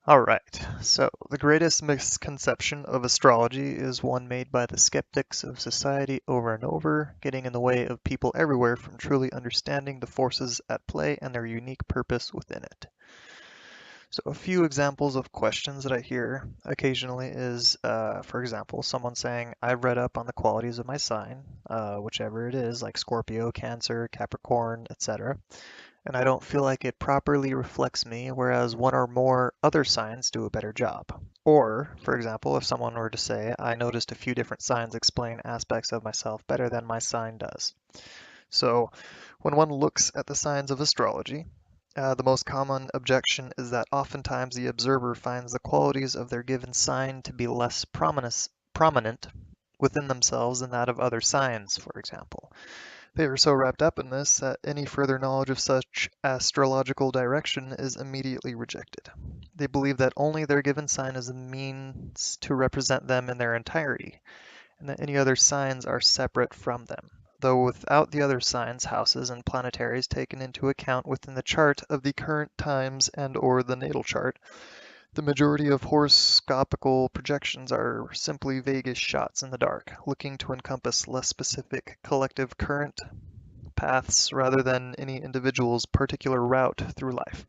Alright, so the greatest misconception of astrology is one made by the skeptics of society over and over, getting in the way of people everywhere from truly understanding the forces at play and their unique purpose within it. So a few examples of questions that I hear occasionally is, for example, someone saying, I've read up on the qualities of my sign, whichever it is, like Scorpio, Cancer, Capricorn, etc., and I don't feel like it properly reflects me, whereas one or more other signs do a better job. Or, for example, if someone were to say, I noticed a few different signs explain aspects of myself better than my sign does. So, when one looks at the signs of astrology, the most common objection is that oftentimes the observer finds the qualities of their given sign to be less prominent within themselves than that of other signs, for example. They are so wrapped up in this that any further knowledge of such astrological direction is immediately rejected. They believe that only their given sign is a means to represent them in their entirety, and that any other signs are separate from them, though without the other signs, houses, and planetaries taken into account within the chart of the current times and/or the natal chart. The majority of horoscopical projections are simply vaguish shots in the dark, looking to encompass less specific collective current paths rather than any individual's particular route through life.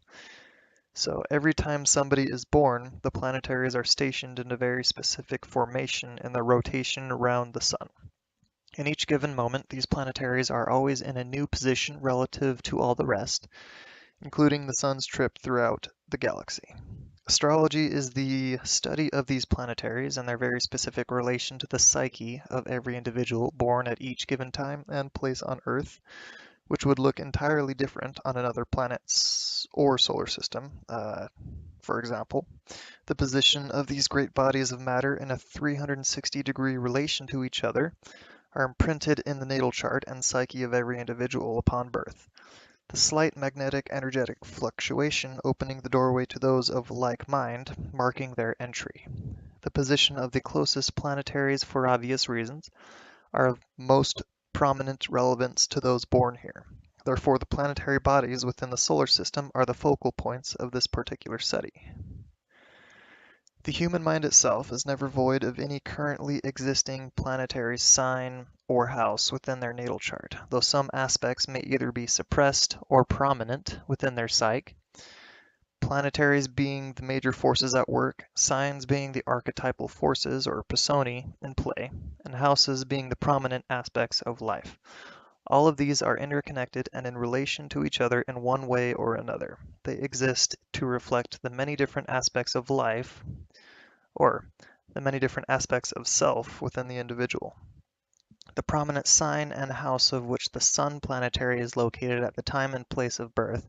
So every time somebody is born, the planetaries are stationed in a very specific formation in the rotation around the sun. In each given moment, these planetaries are always in a new position relative to all the rest, including the sun's trip throughout the galaxy. Astrology is the study of these planetaries and their very specific relation to the psyche of every individual born at each given time and place on Earth, which would look entirely different on another planet or solar system. For example, the position of these great bodies of matter in a 360-degree relation to each other are imprinted in the natal chart and psyche of every individual upon birth. The slight magnetic energetic fluctuation opening the doorway to those of like mind, marking their entry. The position of the closest planetaries, for obvious reasons, are of most prominent relevance to those born here. Therefore, the planetary bodies within the solar system are the focal points of this particular study. The human mind itself is never void of any currently existing planetary sign or house within their natal chart, though some aspects may either be suppressed or prominent within their psyche, planetaries being the major forces at work, signs being the archetypal forces or personae in play, and houses being the prominent aspects of life. All of these are interconnected and in relation to each other in one way or another. They exist to reflect the many different aspects of life, or the many different aspects of self within the individual. The prominent sign and house of which the sun planetary is located at the time and place of birth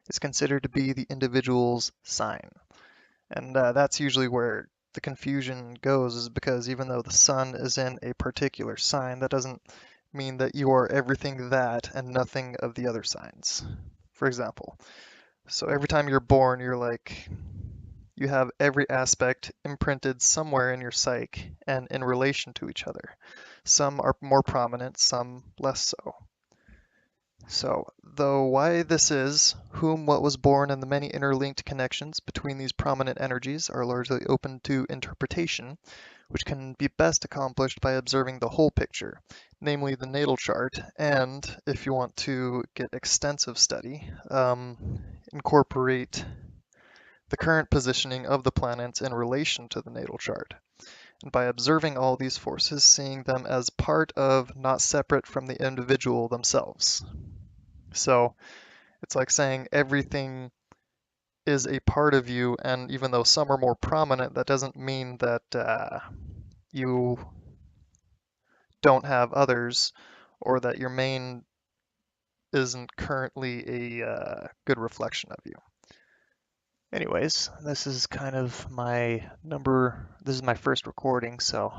is considered to be the individual's sign. And that's usually where the confusion goes, is because even though the sun is in a particular sign, that doesn't mean that you are everything that and nothing of the other signs. For example, so every time you're born, you have every aspect imprinted somewhere in your psyche and in relation to each other. Some are more prominent, some less so. So, though why this is, whom, what was born, and the many interlinked connections between these prominent energies are largely open to interpretation, which can be best accomplished by observing the whole picture, namely the natal chart, and, if you want to get extensive study, incorporate the current positioning of the planets in relation to the natal chart. And by observing all these forces, seeing them as part of, not separate from the individual themselves. So it's like saying everything is a part of you, and even though some are more prominent, that doesn't mean that you don't have others, or that your main isn't currently a good reflection of you. Anyways, this is kind of this is my first recording, so